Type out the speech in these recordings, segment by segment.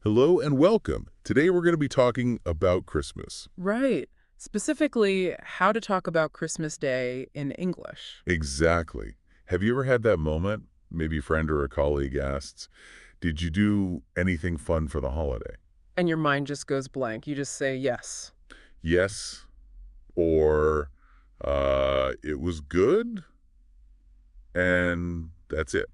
Hello and welcome. Today we're going to be talking about Christmas. Right. Specifically, how to talk about Christmas Day in English. Exactly. Have you ever had that moment? Maybe a friend or a colleague asks, did you do anything fun for the holiday? And your mind just goes blank. You just say yes. Yes, or it was good, and that's it.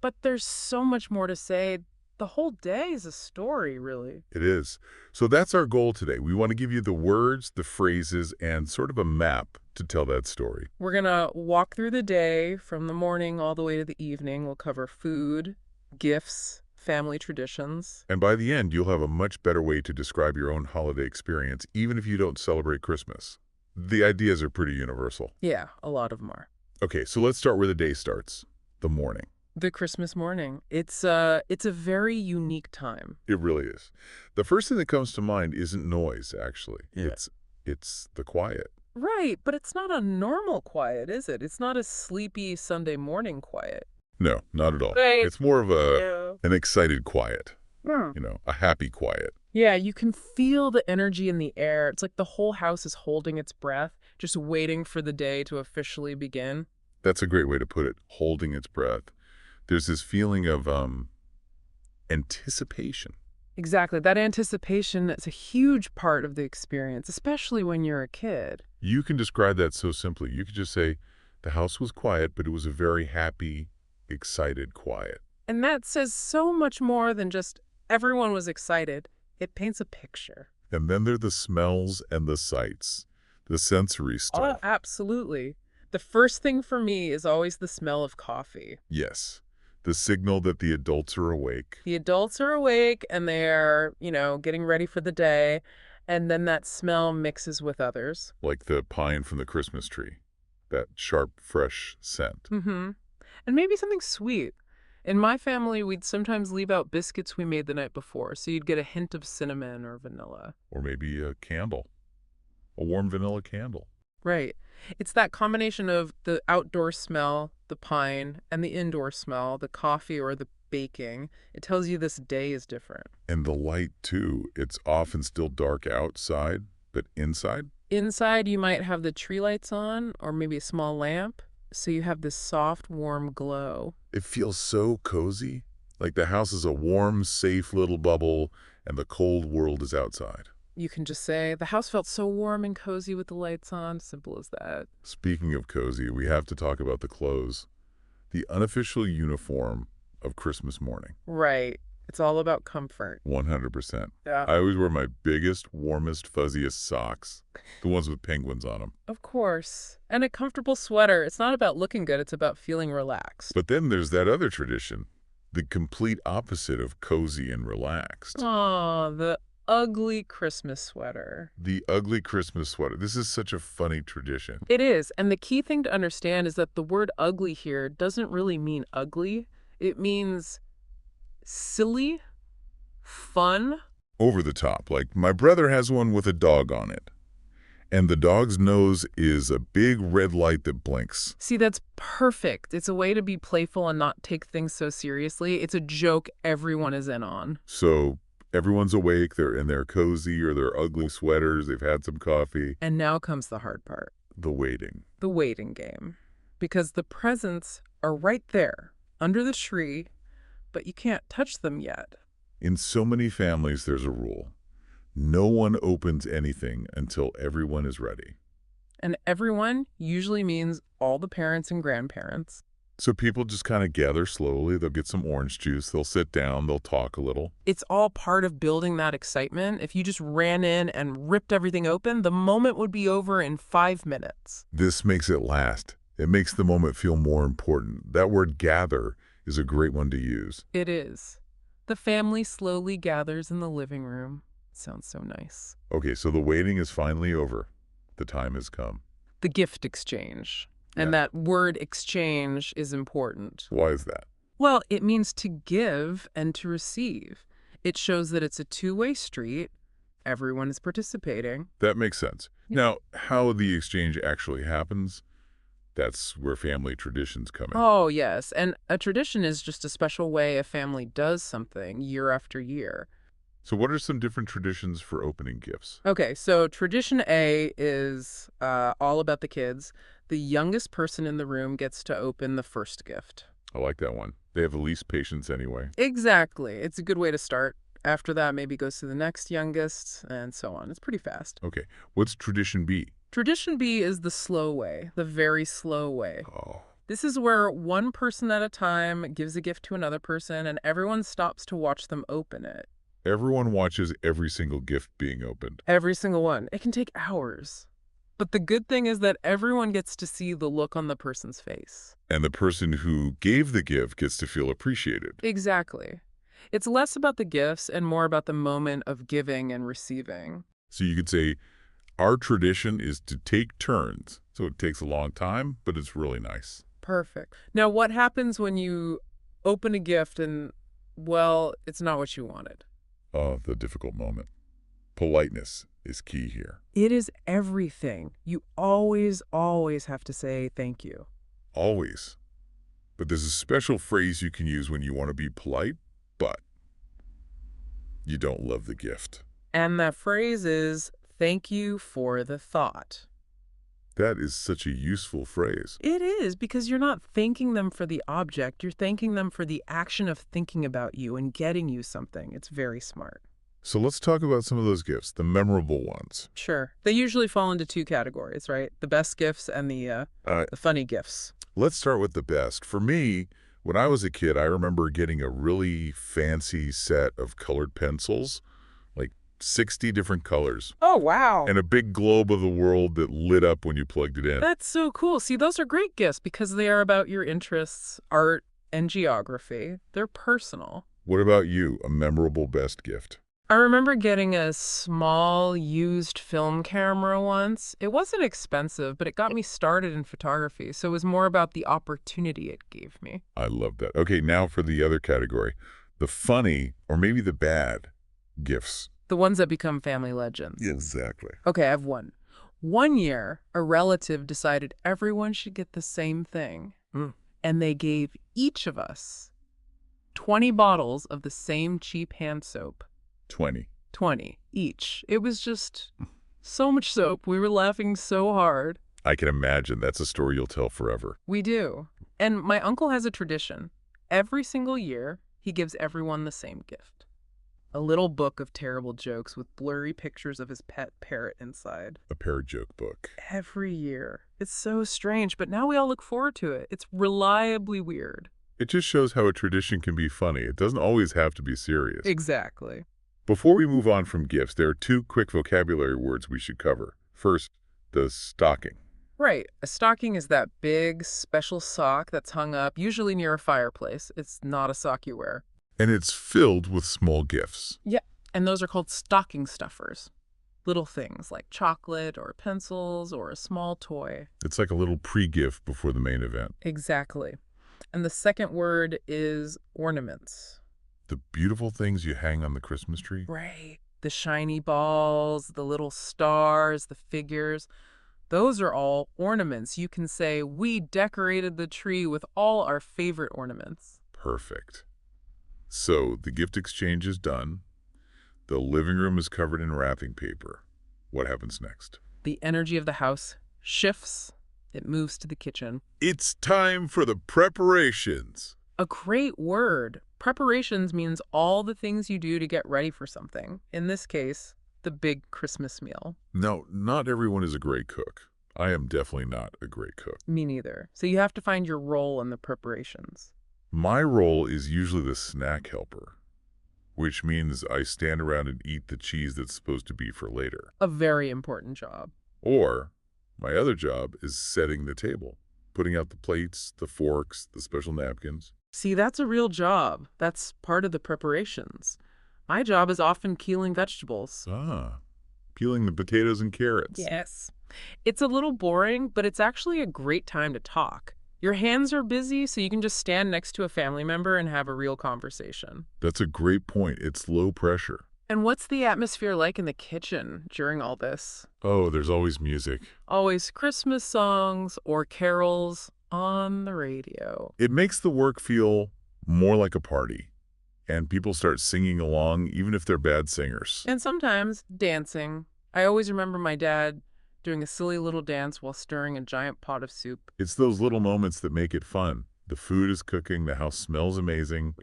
But there's so much more to say. The whole day is a story, really. It is. So that's our goal today. We want to give you the words, the phrases, and sort of a map to tell that story. We're going to walk through the day from the morning all the way to the evening. We'll cover food, gifts, family traditions. And by the end, you'll have a much better way to describe your own holiday experience, even if you don't celebrate Christmas. The ideas are pretty universal. Yeah, a lot of them are. Okay, so let's start where the day starts, the morning. The Christmas morning. It's a very unique time. It really is. The first thing that comes to mind isn't noise, actually. Yeah. It's the quiet. Right, but it's not a normal quiet, is it? It's not a sleepy Sunday morning quiet. No, not at all. Right. It's more of Yeah. an excited quiet, Hmm. a happy quiet. Yeah, you can feel the energy in the air. It's like the whole house is holding its breath, just waiting for the day to officially begin. That's a great way to put it, holding its breath. There's this feeling of anticipation. Exactly. That anticipation is a huge part of the experience, especially when you're a kid. You can describe that so simply. You could just say, the house was quiet, but it was a very happy, excited quiet. And that says so much more than just everyone was excited. It paints a picture. And then there are the smells and the sights, the sensory Oh, stuff. absolutely. The first thing for me is always the smell of coffee. Yes, the signal that the adults are awake. The adults are awake and they're, getting ready for the day. And then that smell mixes with others. Like the pine from the Christmas tree, that sharp, fresh scent. Mm-hmm. And maybe something sweet. In my family, we'd sometimes leave out biscuits we made the night before, so you'd get a hint of cinnamon or vanilla. Or maybe a candle, a warm vanilla candle. Right. It's that combination of the outdoor smell, the pine, and the indoor smell, the coffee or the baking. It tells you this day is different. And the light, too. It's often still dark outside, but inside? Inside, you might have the tree lights on, or maybe a small lamp, so you have this soft, warm glow. It feels so cozy, like the house is a warm, safe little bubble, and the cold world is outside. You can just say, the house felt so warm and cozy with the lights on. Simple as that. Speaking of cozy, we have to talk about the clothes. The unofficial uniform of Christmas morning. Right. It's all about comfort. 100%. Yeah. I always wear my biggest, warmest, fuzziest socks. The ones with penguins on them. Of course. And a comfortable sweater. It's not about looking good. It's about feeling relaxed. But then there's that other tradition. The complete opposite of cozy and relaxed. Oh, the ugly Christmas sweater. The ugly Christmas sweater. This is such a funny tradition. It is. And the key thing to understand is that the word ugly here doesn't really mean ugly. It means silly, fun. Over the top. Like, my brother has one with a dog on it. And the dog's nose is a big red light that blinks. See, that's perfect. It's a way to be playful and not take things so seriously. It's a joke everyone is in on. So everyone's awake, they're in their cozy or their ugly sweaters, they've had some coffee. And now comes the hard part. The waiting. The waiting game. Because the presents are right there, under the tree, but you can't touch them yet. In so many families, there's a rule. No one opens anything until everyone is ready. And everyone usually means all the parents and grandparents. So people just kind of gather slowly. They'll get some orange juice. They'll sit down. They'll talk a little. It's all part of building that excitement. If you just ran in and ripped everything open, the moment would be over in 5 minutes. This makes it last. It makes the moment feel more important. That word gather is a great one to use. It is. The family slowly gathers in the living room. Sounds so nice. Okay, so the waiting is finally over. The time has come. The gift exchange. And Yeah. that word exchange is important. Why is that? Well, it means to give and to receive. It shows that it's a two-way street. Everyone is participating. That makes sense. Yeah. Now, how the exchange actually happens, that's where family traditions come in. Oh, yes. And a tradition is just a special way a family does something year after year. So what are some different traditions for opening gifts? Okay, so tradition A is all about the kids. The youngest person in the room gets to open the first gift. I like that one. They have the least patience anyway. Exactly. It's a good way to start. After that, maybe goes to the next youngest, and so on. It's pretty fast. Okay, what's tradition B? Tradition B is the slow way, the very slow way. Oh, This is where one person at a time gives a gift to another person, and everyone stops to watch them open it. everyone watches every single gift being opened. Every single one. It can take hours. But the good thing is that everyone gets to see the look on the person's face. And the person who gave the gift gets to feel appreciated. Exactly. It's less about the gifts and more about the moment of giving and receiving. So you could say, our tradition is to take turns. So it takes a long time, but it's really nice. Perfect. Now, what happens when you open a gift and, well, it's not what you wanted? The difficult moment. Politeness is key here. It is everything. You always, always have to say thank you. Always. But there's a special phrase you can use when you want to be polite, but you don't love the gift. And that phrase is, thank you for the thought. That is such a useful phrase. It is, because you're not thanking them for the object. You're thanking them for the action of thinking about you and getting you something. It's very smart. So let's talk about some of those gifts, the memorable ones. Sure. They usually fall into two categories, right? The best gifts and the funny gifts. Let's start with the best. For me, when I was a kid, I remember getting a really fancy set of colored pencils, like 60 different colors, Oh, wow. and a big globe of the world that lit up when you plugged it in. That's so cool. See, those are great gifts because they are about your interests, art, and geography. They're personal. What about you, a memorable best gift? I remember getting a small used film camera once. It wasn't expensive, but it got me started in photography, so it was more about the opportunity it gave me. I love that. Okay, now for the other category, the funny, or maybe the bad, gifts. The ones that become family legends. Exactly. Okay, I have one. One year, a relative decided everyone should get the same thing, and they gave each of us 20 bottles of the same cheap hand soap. 20. 20 each. It was just so much soap. We were laughing so hard. I can imagine that's a story you'll tell forever. We do. And my uncle has a tradition. Every single year, he gives everyone the same gift. A little book of terrible jokes with blurry pictures of his pet parrot inside. A parrot joke book. Every year. It's so strange, but now we all look forward to it. It's reliably weird. It just shows how a tradition can be funny. It doesn't always have to be serious. Exactly. Before we move on from gifts, there are two quick vocabulary words we should cover. First, the stocking. Right. A stocking is that big, special sock that's hung up, usually near a fireplace. It's not a sock you wear. And it's filled with small gifts. Yeah, and those are called stocking stuffers. Little things like chocolate or pencils or a small toy. It's like a little pre-gift before the main event. Exactly. And the second word is ornaments. The beautiful things you hang on the Christmas tree. Right. The shiny balls, the little stars, the figures. Those are all ornaments. You can say, we decorated the tree with all our favorite ornaments. Perfect. So the gift exchange is done. The living room is covered in wrapping paper. What happens next? The energy of the house shifts. It moves to the kitchen. It's time for the preparations. A great word. Preparations means all the things you do to get ready for something. In this case, the big Christmas meal. No, not everyone is a great cook. I am definitely not a great cook. Me neither. So you have to find your role in the preparations. My role is usually the snack helper, which means I stand around and eat the cheese that's supposed to be for later. A very important job. Or my other job is setting the table, putting out the plates, the forks, the special napkins. See, that's a real job. That's part of the preparations. My job is often peeling vegetables. Peeling the potatoes and carrots. Yes. It's a little boring, but it's actually a great time to talk. Your hands are busy, so you can just stand next to a family member and have a real conversation. That's a great point. It's low pressure. And what's the atmosphere like in the kitchen during all this? Oh, there's always music. Always Christmas songs or carols on the radio. It makes the work feel more like a party. And people start singing along, even if they're bad singers. And sometimes dancing. I always remember my dad doing a silly little dance while stirring a giant pot of soup. It's those little moments that make it fun. The food is cooking, the house smells amazing,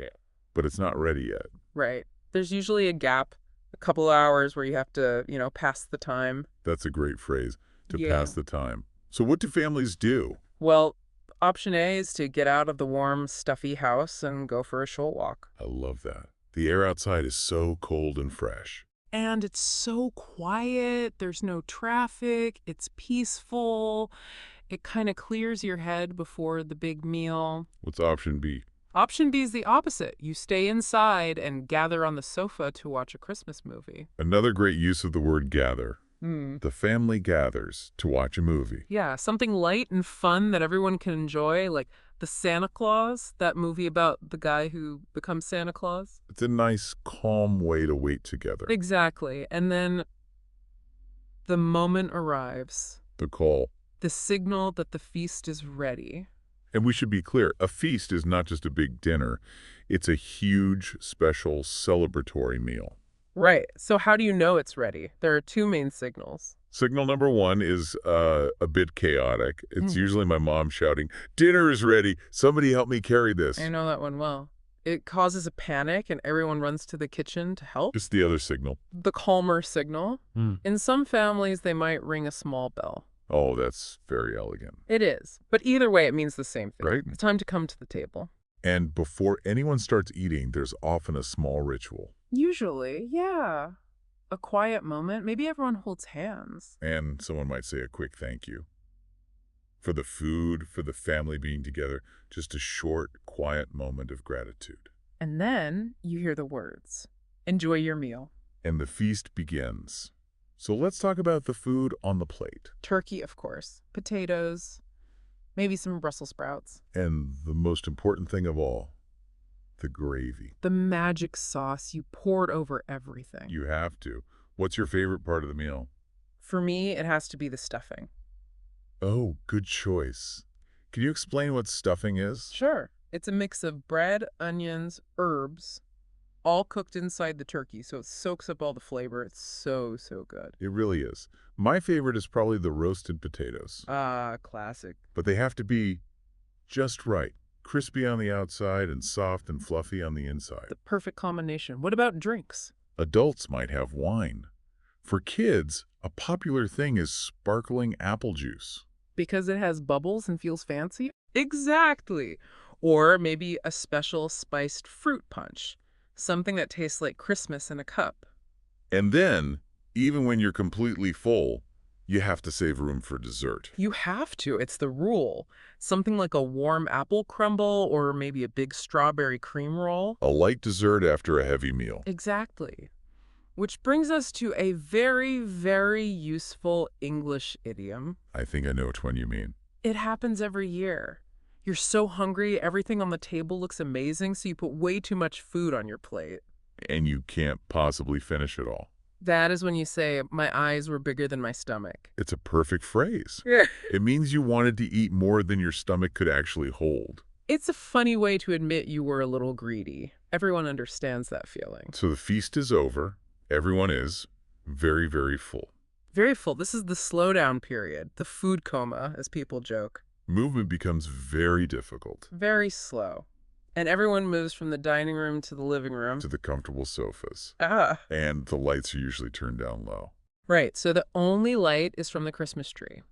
but it's not ready yet. Right. There's usually a gap, a couple hours where you have to, pass the time. That's a great phrase, to Yeah. pass the time. So what do families do? Well, option A is to get out of the warm, stuffy house and go for a short walk. I love that. The air outside is so cold and fresh. And it's so quiet. There's no traffic. It's peaceful. It kind of clears your head before the big meal. What's option B? Option B is the opposite. You stay inside and gather on the sofa to watch a Christmas movie. Another great use of the word gather. The family gathers to watch a movie. Yeah, something light and fun that everyone can enjoy, like the Santa Claus, that movie about the guy who becomes Santa Claus. It's a nice, calm way to wait together. Exactly. And then the moment arrives. The call. The signal that the feast is ready. And we should be clear, a feast is not just a big dinner. It's a huge, special, celebratory meal. Right. So how do you know it's ready? There are two main signals. Signal number one is a bit chaotic. It's usually my mom shouting, "Dinner is ready. Somebody help me carry this." I know that one well. It causes a panic and everyone runs to the kitchen to help. Just the other signal. The calmer signal. In some families, they might ring a small bell. Oh, that's very elegant. It is. But either way, it means the same thing. Right. It's time to come to the table. And before anyone starts eating, there's often a small ritual. Usually, yeah. A quiet moment. Maybe everyone holds hands. And someone might say a quick thank you. For the food, for the family being together, just a short, quiet moment of gratitude. And then you hear the words. Enjoy your meal. And the feast begins. So let's talk about the food on the plate. Turkey, of course. Potatoes. Maybe some Brussels sprouts. And the most important thing of all, the gravy. The magic sauce you poured over everything. You have to. What's your favorite part of the meal? For me, it has to be the stuffing. Oh, good choice. Can you explain what stuffing is? Sure. It's a mix of bread, onions, herbs, all cooked inside the turkey, so it soaks up all the flavor. It's so, so good. It really is. My favorite is probably the roasted potatoes. Ah, classic. But they have to be just right. Crispy on the outside and soft and fluffy on the inside. The perfect combination. What about drinks? Adults might have wine. For kids, a popular thing is sparkling apple juice. Because it has bubbles and feels fancy? Exactly. Or maybe a special spiced fruit punch. Something that tastes like Christmas in a cup. And then, even when you're completely full, you have to save room for dessert. You have to. It's the rule. Something like a warm apple crumble or maybe a big strawberry cream roll. A light dessert after a heavy meal. Exactly. Which brings us to a very, very useful English idiom. I think I know which one you mean. It happens every year. You're so hungry, everything on the table looks amazing, so you put way too much food on your plate. And you can't possibly finish it all. That is when you say, my eyes were bigger than my stomach. It's a perfect phrase. Yeah. It means you wanted to eat more than your stomach could actually hold. It's a funny way to admit you were a little greedy. Everyone understands that feeling. So the feast is over. Everyone is very, very full. Very full. This is the slowdown period, the food coma, as people joke. Movement becomes very difficult. Very slow. And everyone moves from the dining room to the living room. To the comfortable sofas. Ah. And the lights are usually turned down low. Right. So the only light is from the Christmas tree.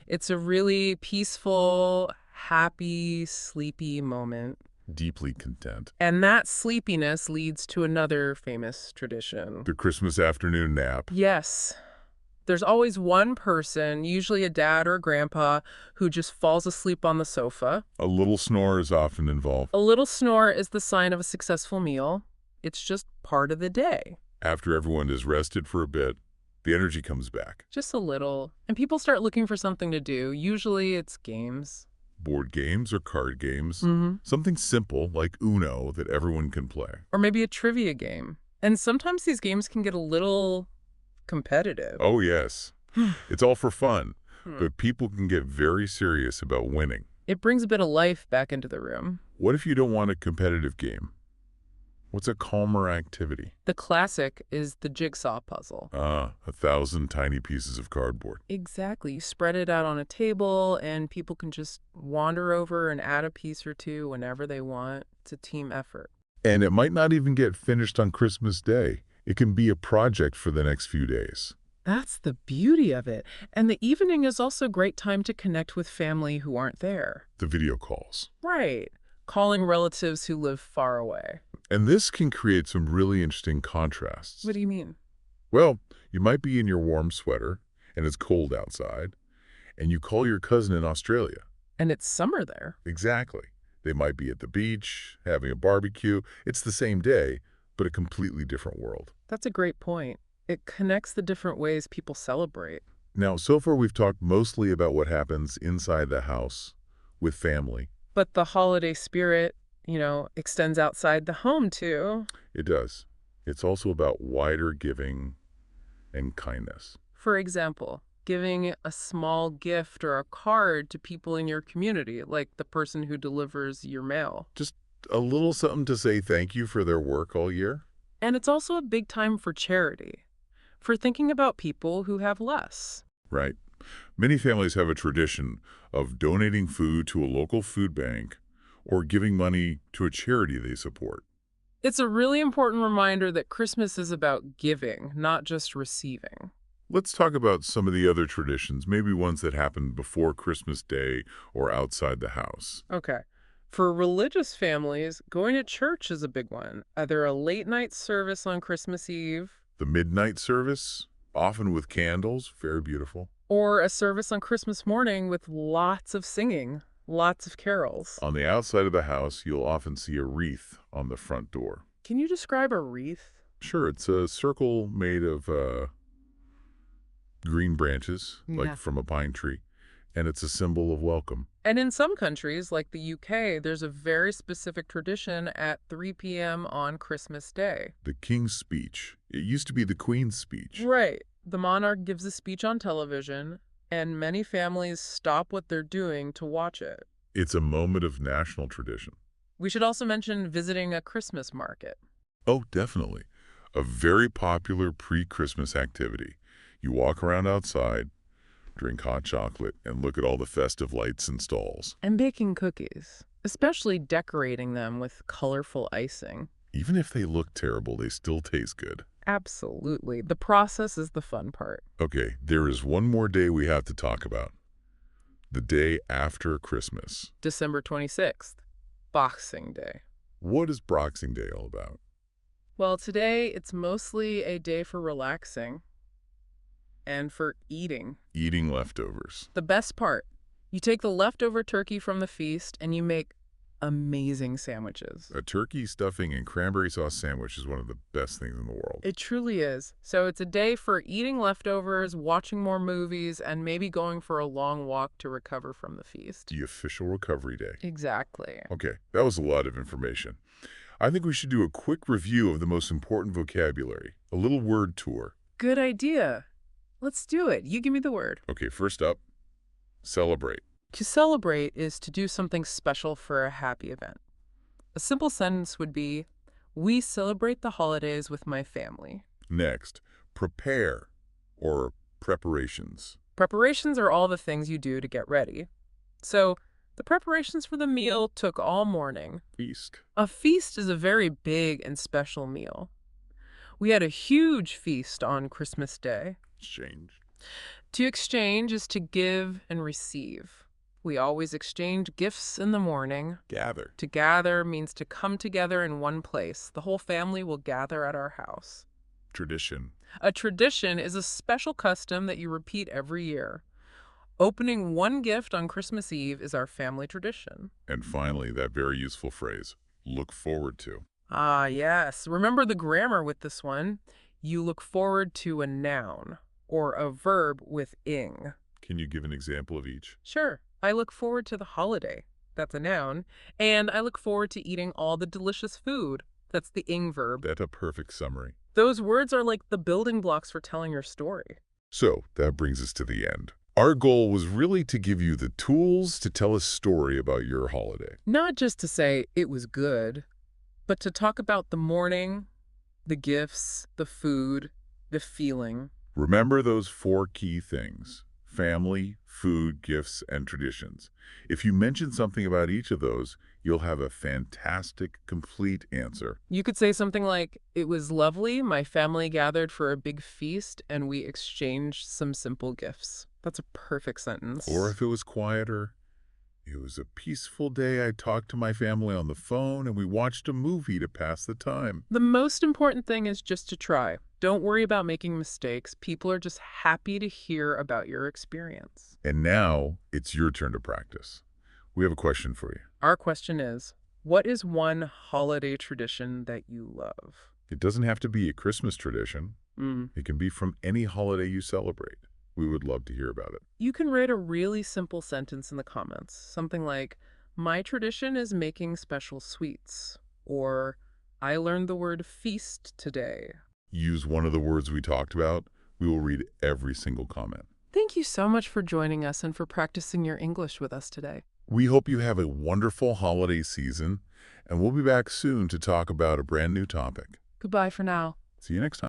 It's a really peaceful, happy, sleepy moment. Deeply content. And that sleepiness leads to another famous tradition. The Christmas afternoon nap. Yes. There's always one person, usually a dad or a grandpa, who just falls asleep on the sofa. A little snore is often involved. A little snore is the sign of a successful meal. It's just part of the day. After everyone is rested for a bit, the energy comes back. Just a little. And people start looking for something to do. Usually it's games. Board games or card games. Mm-hmm. Something simple like Uno that everyone can play. Or maybe a trivia game. And sometimes these games can get a little competitive. Oh, yes. It's all for fun, but people can get very serious about winning. It brings a bit of life back into the room. What if you don't want a competitive game? What's a calmer activity? The classic is the jigsaw puzzle. Ah, 1,000 tiny pieces of cardboard. Exactly. You spread it out on a table, and people can just wander over and add a piece or two whenever they want. It's a team effort. And it might not even get finished on Christmas Day. It can be a project for the next few days. That's the beauty of it. And the evening is also a great time to connect with family who aren't there. The video calls. Right. Calling relatives who live far away. And this can create some really interesting contrasts. What do you mean? Well, you might be in your warm sweater, and it's cold outside, and you call your cousin in Australia. And it's summer there. Exactly. They might be at the beach, having a barbecue. It's the same day, but a completely different world. That's a great point. It connects the different ways people celebrate. Now, so far we've talked mostly about what happens inside the house with family. But the holiday spirit, extends outside the home too. It does. It's also about wider giving and kindness. For example, giving a small gift or a card to people in your community, like the person who delivers your mail. Just a little something to say thank you for their work all year. And it's also a big time for charity, for thinking about people who have less. Right. Many families have a tradition of donating food to a local food bank or giving money to a charity they support. It's a really important reminder that Christmas is about giving, not just receiving. Let's talk about some of the other traditions, maybe ones that happen before Christmas Day or outside the house. Okay. For religious families, going to church is a big one. Either a late night service on Christmas Eve, The midnight service, often with candles, very beautiful. or a service on Christmas morning with lots of singing, lots of carols. On the outside of the house, you'll often see a wreath on the front door. Can you describe a wreath? Sure, it's a circle made of green branches, Yeah. like from a pine tree, and it's a symbol of welcome. And in some countries, like the UK, there's a very specific tradition at 3 p.m. on Christmas Day. The King's Speech. It used to be the Queen's Speech. Right. The monarch gives a speech on television, and many families stop what they're doing to watch it. It's a moment of national tradition. We should also mention visiting a Christmas market. Oh, definitely. A very popular pre-Christmas activity. You walk around outside, drink hot chocolate, and look at all the festive lights and stalls. And baking cookies, especially decorating them with colorful icing. Even if they look terrible, they still taste good. Absolutely. The process is the fun part. Okay, there is one more day we have to talk about. The day after Christmas. December 26th, Boxing Day. What is Boxing Day all about? Well, today it's mostly a day for relaxing and for eating. Eating leftovers. The best part, you take the leftover turkey from the feast and you make amazing sandwiches. A turkey stuffing and cranberry sauce sandwich is one of the best things in the world. It truly is. So it's a day for eating leftovers, watching more movies, and maybe going for a long walk to recover from the feast. The official recovery day. Exactly. Okay, that was a lot of information. I think we should do a quick review of the most important vocabulary. A little word tour. Good idea. Let's do it. You give me the word. Okay, first up, celebrate. To celebrate is to do something special for a happy event. A simple sentence would be, we celebrate the holidays with my family. Next, prepare or preparations. Preparations are all the things you do to get ready. So, the preparations for the meal took all morning. Feast. A feast is a very big and special meal. We had a huge feast on Christmas Day. Exchange. To exchange is to give and receive. We always exchange gifts in the morning. Gather. To gather means to come together in one place. The whole family will gather at our house. Tradition. A tradition is a special custom that you repeat every year. Opening one gift on Christmas Eve is our family tradition. And finally, that very useful phrase, look forward to. Ah, yes. Remember the grammar with this one. You look forward to a noun or a verb with ing. Can you give an example of each? Sure. I look forward to the holiday. That's a noun. And I look forward to eating all the delicious food. That's the ing verb. That's a perfect summary. Those words are like the building blocks for telling your story. So, that brings us to the end. Our goal was really to give you the tools to tell a story about your holiday. Not just to say it was good, But to talk about the morning, the gifts, the food, the feeling. Remember those 4 key things: family, food, gifts, and traditions. If you mention something about each of those, you'll have a fantastic, complete answer. You could say something like, "It was lovely. My family gathered for a big feast and we exchanged some simple gifts." That's a perfect Or sentence. if it was quieter, "It was a peaceful day. I talked to my family on the phone and we watched a movie to pass the time." The most important thing is just to try. Don't worry about making mistakes. People are just happy to hear about your experience. And now it's your turn to practice. We have a question for you. Our question is, what is one holiday tradition that you love? It doesn't have to be a Christmas tradition. Mm. It can be from any holiday you celebrate. We would love to hear about it. You can write a really simple sentence in the comments. Something like, "My tradition is making special sweets." Or, "I learned the word feast today." Use one of the words we talked about. We will read every single comment. Thank you so much for joining us and for practicing your English with us today. We hope you have a wonderful holiday season, and we'll be back soon to talk about a brand new topic. Goodbye for now. See you next time.